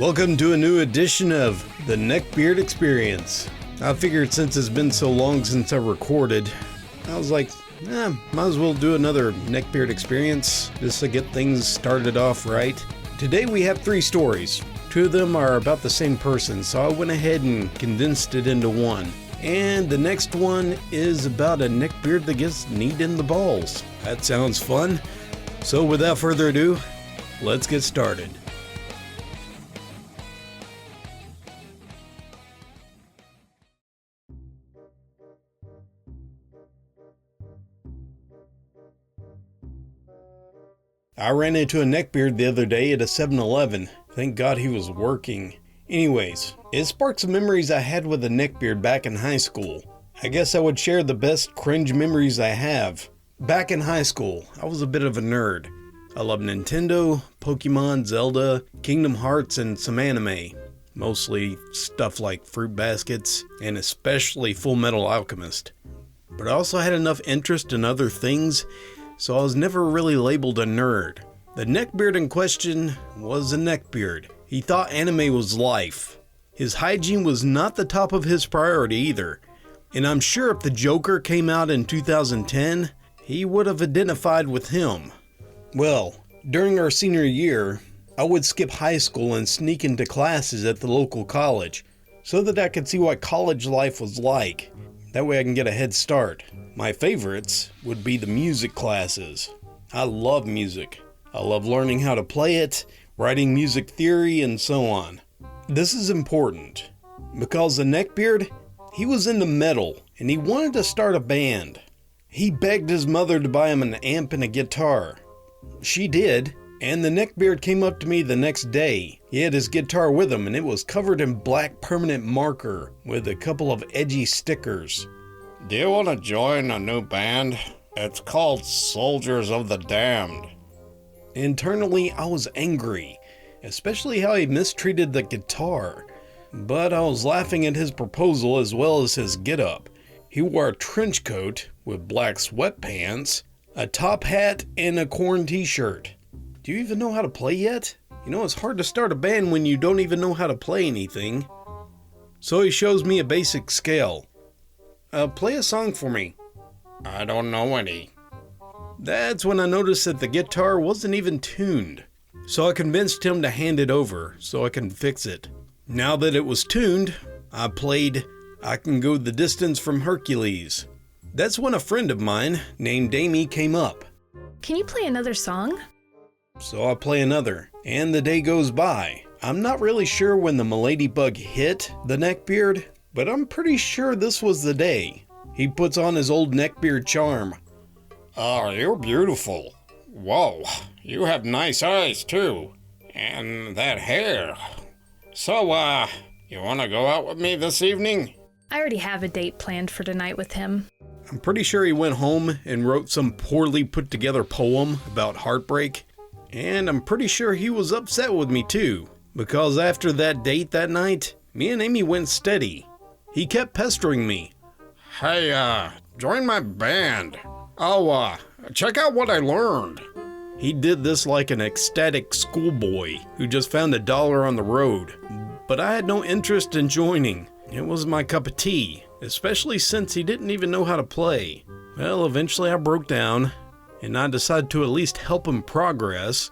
Welcome to a new edition of the Neckbeard Experience. I figured since it's been so long since I recorded, I was like, might as well do another Neckbeard Experience just to get things started off right. Today we have 3 stories. 2 of them are about the same person, so I went ahead and condensed it into one. And the next one is about a neckbeard that gets kneed in the balls. That sounds fun. So without further ado, let's get started. I ran into a neckbeard the other day at a 7-Eleven. Thank God he was working. Anyways, it sparked some memories I had with a neckbeard back in high school. I guess I would share the best cringe memories I have. Back in high school, I was a bit of a nerd. I loved Nintendo, Pokemon, Zelda, Kingdom Hearts, and some anime. Mostly stuff like Fruit Baskets, and especially Full Metal Alchemist. But I also had enough interest in other things, so I was never really labeled a nerd. The neckbeard in question was a neckbeard. He thought anime was life. His hygiene was not the top of his priority either. And I'm sure if the Joker came out in 2010, he would have identified with him. Well, during our senior year, I would skip high school and sneak into classes at the local college so that I could see what college life was like. That way I can get a head start. My favorites would be the music classes. I love music. I love learning how to play it, writing music theory, and so on. This is important because the neckbeard, he was into metal and he wanted to start a band. He begged his mother to buy him an amp and a guitar. She did, and the neckbeard came up to me the next day. He had his guitar with him and it was covered in black permanent marker with a couple of edgy stickers. Do you want to join a new band? It's called Soldiers of the Damned. Internally, I was angry, especially how he mistreated the guitar. But I was laughing at his proposal as well as his getup. He wore a trench coat with black sweatpants, a top hat, and a corn t-shirt. Do you even know how to play yet? You know, it's hard to start a band when you don't even know how to play anything. So he shows me a basic scale. Play a song for me. I don't know any. That's when I noticed that the guitar wasn't even tuned. So I convinced him to hand it over so I can fix it. Now that it was tuned, I played I Can Go the Distance from Hercules. That's when a friend of mine named Amy came up. Can you play another song? So I play another, and the day goes by. I'm not really sure when the Miladybug hit the neckbeard, but I'm pretty sure this was the day. He puts on his old neckbeard charm. Oh, you're beautiful. Whoa, you have nice eyes too. And that hair. So, you want to go out with me this evening? I already have a date planned for tonight with him. I'm pretty sure he went home and wrote some poorly put together poem about heartbreak. And I'm pretty sure he was upset with me too, because after that date that night, me and Amy went steady. He kept pestering me. Hey, join my band. Oh, check out what I learned. He did this like an ecstatic schoolboy who just found $1 on the road. But I had no interest in joining. It was my cup of tea, especially since he didn't even know how to play. Well, eventually I broke down, and I decided to at least help him progress.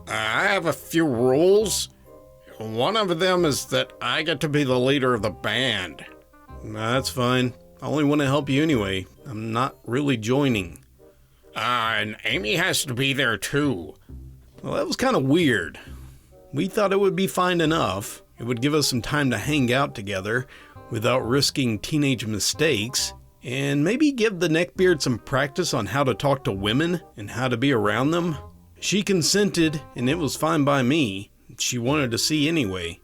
I have a few rules. One of them is that I get to be the leader of the band. That's fine. I only want to help you anyway. I'm not really joining. And Amy has to be there too. Well, that was kind of weird. We thought it would be fine enough. It would give us some time to hang out together without risking teenage mistakes, and maybe give the neckbeard some practice on how to talk to women and how to be around them. She consented, and it was fine by me. She wanted to see anyway.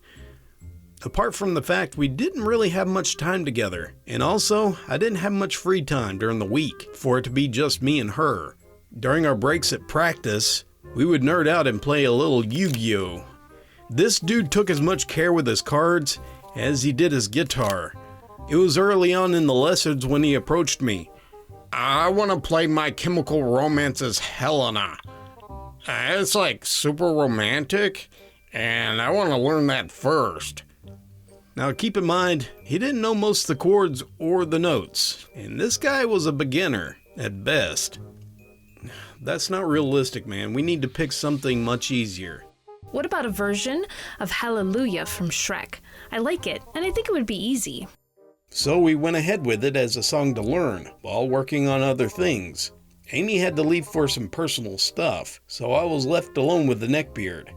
Apart from the fact we didn't really have much time together, and also I didn't have much free time during the week for it to be just me and her. During our breaks at practice, we would nerd out and play a little YuGiOh. This dude took as much care with his cards as he did his guitar. It was early on in the lessons when he approached me. I want to play My Chemical Romance's Helena. It's like super romantic, and I want to learn that first. Now keep in mind, he didn't know most of the chords or the notes, and this guy was a beginner at best. That's not realistic, man. We need to pick something much easier. What about a version of Hallelujah from Shrek? I like it, and I think it would be easy. So we went ahead with it as a song to learn, while working on other things. Amy had to leave for some personal stuff, so I was left alone with the Neckbeard.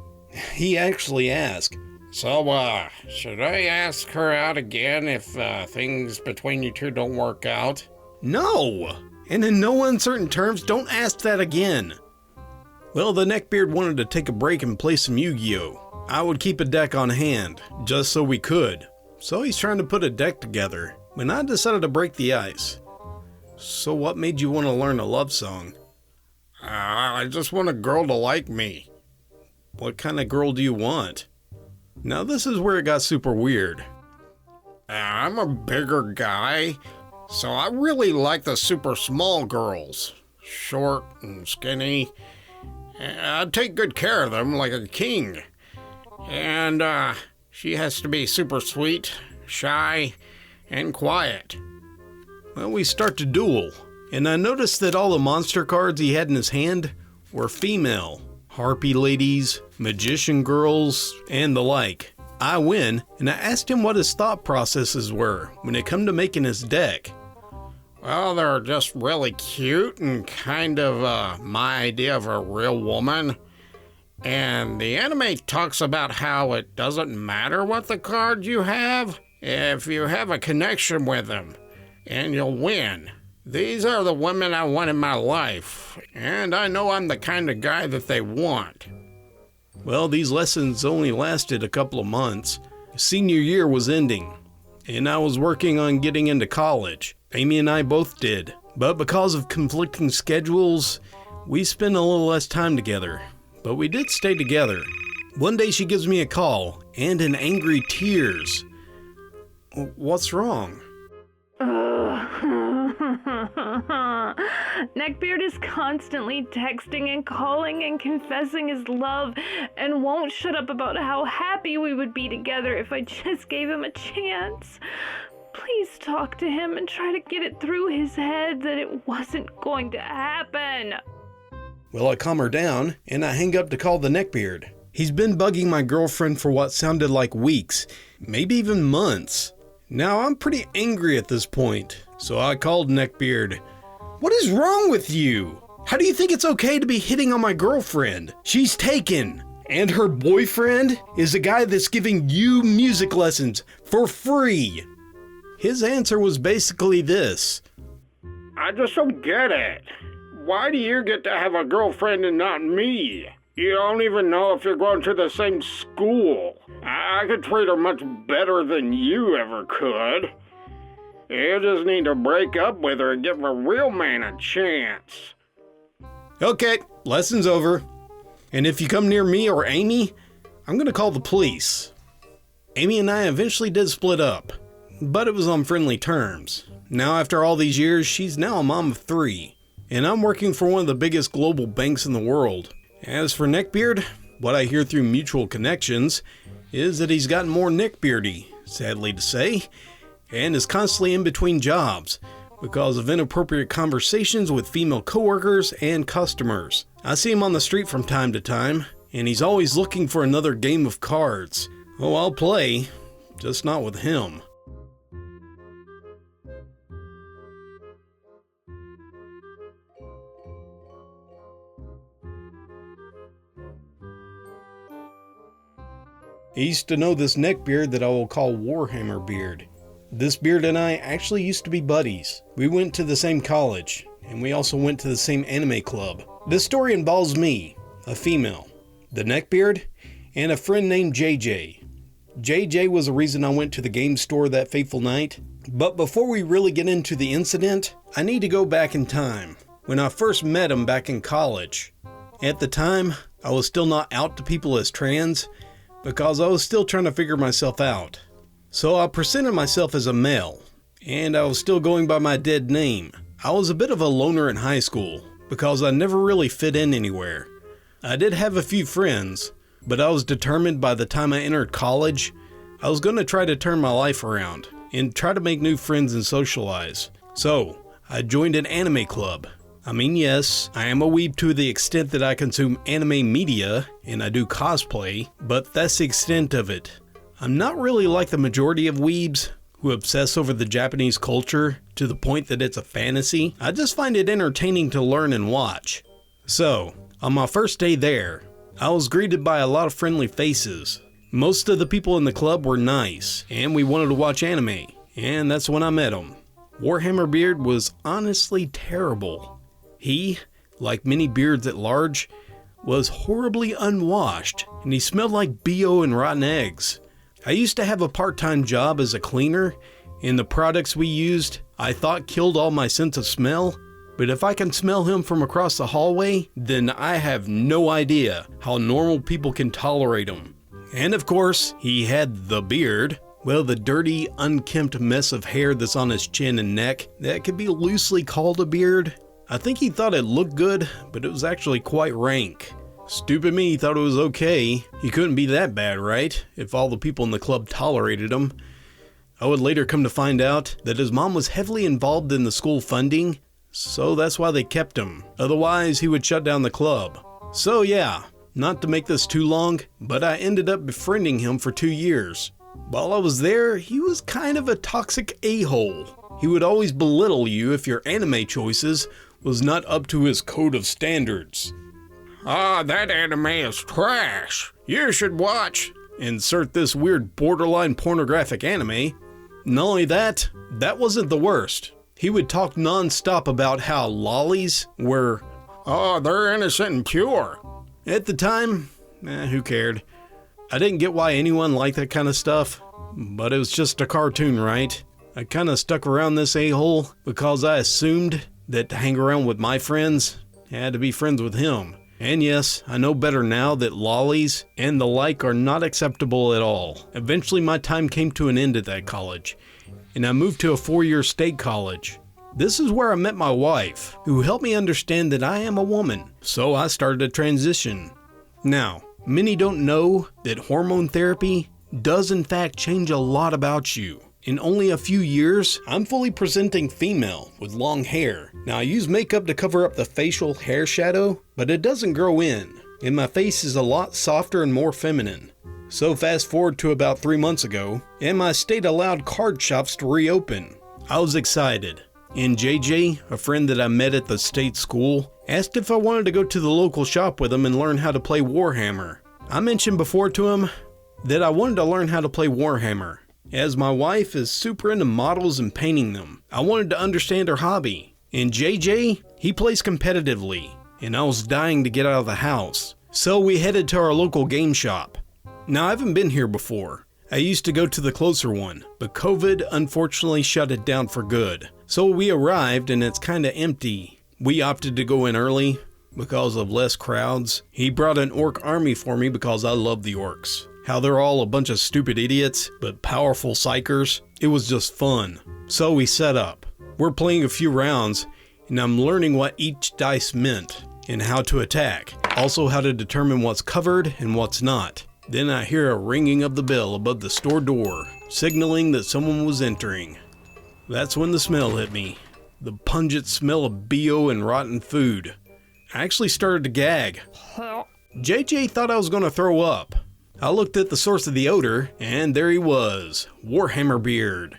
He actually asked, So, should I ask her out again if things between you two don't work out? "No! And in no uncertain terms, don't ask that again." Well, the Neckbeard wanted to take a break and play some Yu-Gi-Oh! I would keep a deck on hand, just so we could. So he's trying to put a deck together, when I decided to break the ice. "So what made you want to learn a love song?" I just want a girl to like me. "What kind of girl do you want?" Now this is where it got super weird. I'm a bigger guy, so I really like the super small girls. Short and skinny. I take good care of them like a king. And, she has to be super sweet, shy, and quiet. Well, we start to duel, and I noticed that all the monster cards he had in his hand were female. Harpy ladies, magician girls, and the like. I win, and I asked him what his thought processes were when it come to making his deck. Well, they're just really cute and kind of, my idea of a real woman. And the anime talks about how it doesn't matter what the cards you have, if you have a connection with them, and you'll win. These are the women I want in my life, and I know I'm the kind of guy that they want. Well, these lessons only lasted a couple of months. Senior year was ending, and I was working on getting into college. Amy and I both did, but because of conflicting schedules, we spent a little less time together. But we did stay together. One day she gives me a call, and in angry tears. "What's wrong?" Neckbeard is constantly texting and calling and confessing his love and won't shut up about how happy we would be together if I just gave him a chance. Please talk to him and try to get it through his head that it wasn't going to happen. Well, I calm her down, and I hang up to call the Neckbeard. He's been bugging my girlfriend for what sounded like weeks, maybe even months. Now, I'm pretty angry at this point, so I called Neckbeard. "What is wrong with you? How do you think it's okay to be hitting on my girlfriend? She's taken, and her boyfriend is a guy that's giving you music lessons for free." His answer was basically this. I just don't get it. Why do you get to have a girlfriend and not me? You don't even know if you're going to the same school. I could treat her much better than you ever could. You just need to break up with her and give a real man a chance. "Okay, lesson's over. And if you come near me or Amy, I'm gonna call the police." Amy and I eventually did split up, but it was on friendly terms. Now after all these years, she's now a mom of 3, and I'm working for one of the biggest global banks in the world. As for Neckbeard, what I hear through mutual connections is that he's gotten more neckbeardy, sadly to say, and is constantly in between jobs because of inappropriate conversations with female coworkers and customers. I see him on the street from time to time, and he's always looking for another game of cards. Oh, I'll play, just not with him. I used to know this Neckbeard that I will call Warhammer Beard. This beard and I actually used to be buddies. We went to the same college, and we also went to the same anime club. This story involves me, a female, the Neckbeard, and a friend named JJ. JJ was the reason I went to the game store that fateful night. But before we really get into the incident, I need to go back in time, when I first met him back in college. At the time, I was still not out to people as trans, because I was still trying to figure myself out. So I presented myself as a male, and I was still going by my dead name. I was a bit of a loner in high school, because I never really fit in anywhere. I did have a few friends, but I was determined by the time I entered college, I was going to try to turn my life around and try to make new friends and socialize. So, I joined an anime club. I mean, yes, I am a weeb to the extent that I consume anime media and I do cosplay, but that's the extent of it. I'm not really like the majority of weebs who obsess over the Japanese culture to the point that it's a fantasy. I just find it entertaining to learn and watch. So, on my first day there, I was greeted by a lot of friendly faces. Most of the people in the club were nice, and we wanted to watch anime, and that's when I met him. Warhammer Beard was honestly terrible. He, like many beards at large, was horribly unwashed, and he smelled like BO and rotten eggs. I used to have a part-time job as a cleaner, and the products we used I thought killed all my sense of smell, but if I can smell him from across the hallway, then I have no idea how normal people can tolerate him. And of course, he had the beard. Well, the dirty, unkempt mess of hair that's on his chin and neck that could be loosely called a beard. I think he thought it looked good, but it was actually quite rank. Stupid me thought it was okay. He couldn't be that bad, right? If all the people in the club tolerated him. I would later come to find out that his mom was heavily involved in the school funding, so that's why they kept him. Otherwise, he would shut down the club. So yeah, not to make this too long, but I ended up befriending him for 2 years. While I was there, he was kind of a toxic a-hole. He would always belittle you if your anime choices was not up to his code of standards. That anime is trash. You should watch. Insert this weird borderline pornographic anime. Not only that, that wasn't the worst. He would talk non-stop about how lollies were, they're innocent and pure. at the time, who cared? I didn't get why anyone liked that kind of stuff, but it was just a cartoon, right? I kind of stuck around this a-hole because I assumed that to hang around with my friends, I had to be friends with him. And yes, I know better now that lollies and the like are not acceptable at all. Eventually my time came to an end at that college, and I moved to a 4-year state college. This is where I met my wife, who helped me understand that I am a woman, so I started a transition. Now, many don't know that hormone therapy does in fact change a lot about you. In only a few years, I'm fully presenting female with long hair. Now I use makeup to cover up the facial hair shadow, but it doesn't grow in, and my face is a lot softer and more feminine. So fast forward to about 3 months ago, and my state allowed card shops to reopen. I was excited, and JJ, a friend that I met at the state school, asked if I wanted to go to the local shop with him and learn how to play Warhammer. I mentioned before to him that I wanted to learn how to play Warhammer, as my wife is super into models and painting them. I wanted to understand her hobby. And JJ, he plays competitively, and I was dying to get out of the house. So we headed to our local game shop. Now I haven't been here before. I used to go to the closer one, but COVID unfortunately shut it down for good. So we arrived and it's kinda empty. We opted to go in early because of less crowds. He brought an orc army for me because I love the orcs. How they're all a bunch of stupid idiots, but powerful psychers. It was just fun. So we set up. We're playing a few rounds, and I'm learning what each dice meant, and how to attack. Also how to determine what's covered and what's not. Then I hear a ringing of the bell above the store door, signaling that someone was entering. That's when the smell hit me. The pungent smell of BO and rotten food. I actually started to gag. JJ thought I was gonna throw up. I looked at the source of the odor, and there he was, Warhammer Beard.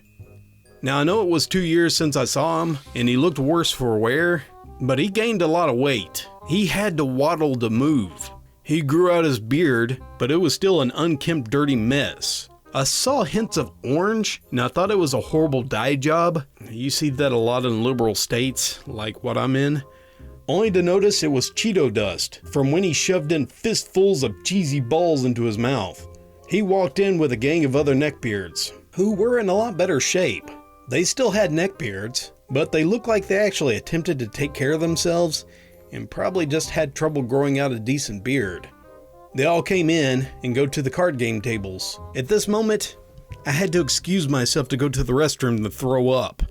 Now I know it was 2 years since I saw him, and he looked worse for wear, but he gained a lot of weight. He had to waddle to move. He grew out his beard, but it was still an unkempt, dirty mess. I saw hints of orange, and I thought it was a horrible dye job. You see that a lot in liberal states, like what I'm in. Only to notice it was Cheeto dust from when he shoved in fistfuls of cheesy balls into his mouth. He walked in with a gang of other neckbeards, who were in a lot better shape. They still had neckbeards, but they looked like they actually attempted to take care of themselves and probably just had trouble growing out a decent beard. They all came in and go to the card game tables. At this moment, I had to excuse myself to go to the restroom to throw up,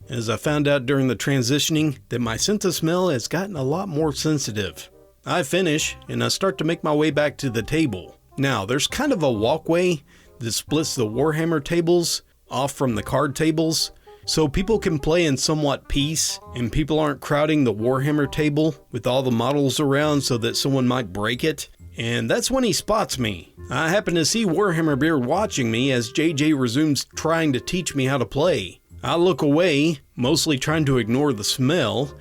as I found out during the transitioning that my sense of smell has gotten a lot more sensitive. I finish, and I start to make my way back to the table. Now, there's kind of a walkway that splits the Warhammer tables off from the card tables, so people can play in somewhat peace, and people aren't crowding the Warhammer table with all the models around so that someone might break it. And that's when he spots me. I happen to see Warhammer Beard watching me as JJ resumes trying to teach me how to play. I look away, mostly trying to ignore the smell,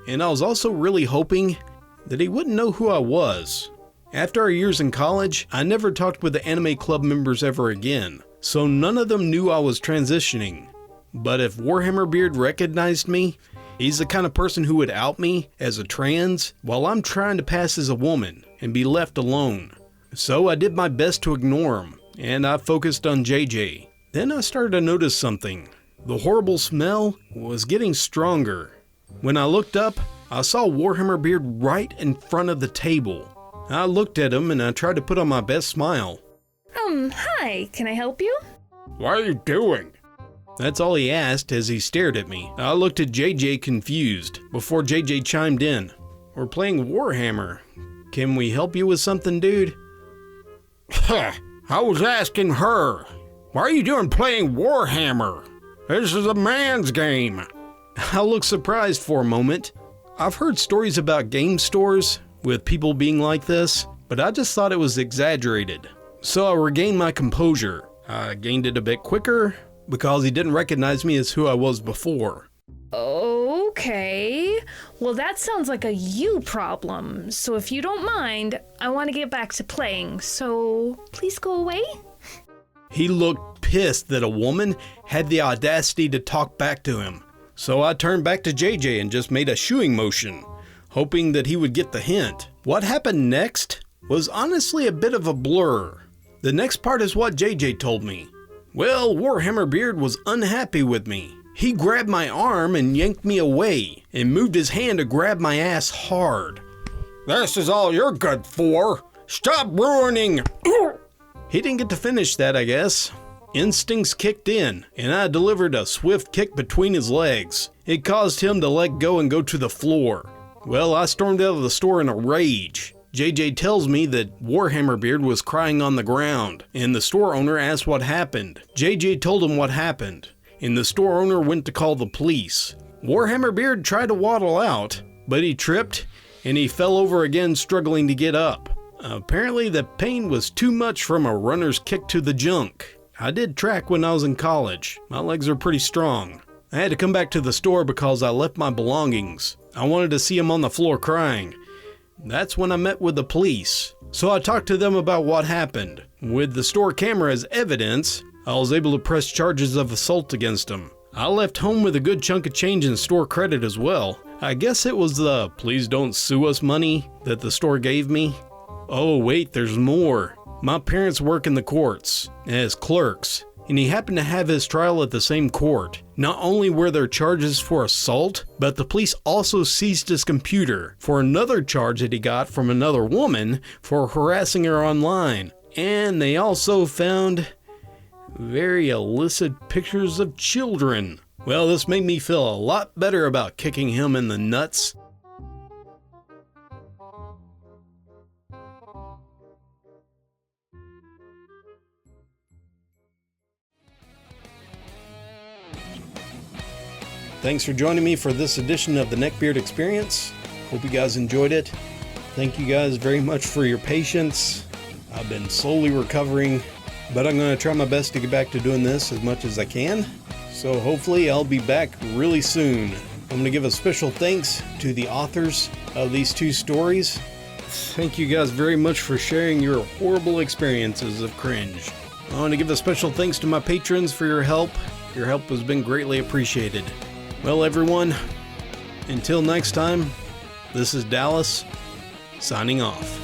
and I was also really hoping that he wouldn't know who I was. After our years in college, I never talked with the anime club members ever again, so none of them knew I was transitioning. But if Warhammer Beard recognized me, he's the kind of person who would out me as a trans while I'm trying to pass as a woman and be left alone. So I did my best to ignore him, and I focused on JJ. Then I started to notice something. The horrible smell was getting stronger. When I looked up, I saw Warhammer Beard right in front of the table. I looked at him and I tried to put on my best smile. Hi, can I help you? What are you doing? That's all he asked as he stared at me. I looked at JJ confused before JJ chimed in. We're playing Warhammer. Can we help you with something, dude? I was asking her. Why are you doing playing Warhammer? This is a man's game. I looked surprised for a moment. I've heard stories about game stores with people being like this, but I just thought it was exaggerated. So I regained my composure. I gained it a bit quicker because he didn't recognize me as who I was before. Okay. Well, that sounds like a you problem. So if you don't mind, I want to get back to playing. So please go away. He looked pissed that a woman had the audacity to talk back to him. So I turned back to JJ and just made a shooing motion, hoping that he would get the hint. What happened next was honestly a bit of a blur. The next part is what JJ told me. Well, Warhammer Beard was unhappy with me. He grabbed my arm and yanked me away and moved his hand to grab my ass hard. This is all you're good for. Stop ruining. He didn't get to finish that, I guess. Instincts kicked in, and I delivered a swift kick between his legs. It caused him to let go and go to the floor. Well, I stormed out of the store in a rage. JJ tells me that Warhammer Beard was crying on the ground, and the store owner asked what happened. JJ told him what happened, and the store owner went to call the police. Warhammer Beard tried to waddle out, but he tripped, and he fell over again, struggling to get up. Apparently the pain was too much from a runner's kick to the junk. I did track when I was in college. My legs are pretty strong. I had to come back to the store because I left my belongings. I wanted to see him on the floor crying. That's when I met with the police. So I talked to them about what happened. With the store camera as evidence, I was able to press charges of assault against him. I left home with a good chunk of change in store credit as well. I guess it was the please don't sue us money that the store gave me. Oh wait, there's more. My parents work in the courts as clerks, and he happened to have his trial at the same court. Not only were there charges for assault, but the police also seized his computer for another charge that he got from another woman for harassing her online. And they also found very illicit pictures of children. Well, this made me feel a lot better about kicking him in the nuts. Thanks for joining me for this edition of the Neckbeard Experience. Hope you guys enjoyed it. Thank you guys very much for your patience. I've been slowly recovering, but I'm going to try my best to get back to doing this as much as I can. So hopefully I'll be back really soon. I'm going to give a special thanks to the authors of these two stories. Thank you guys very much for sharing your horrible experiences of Cringe. I want to give a special thanks to my patrons for your help. Your help has been greatly appreciated. Well, everyone, until next time, this is Dallas, signing off.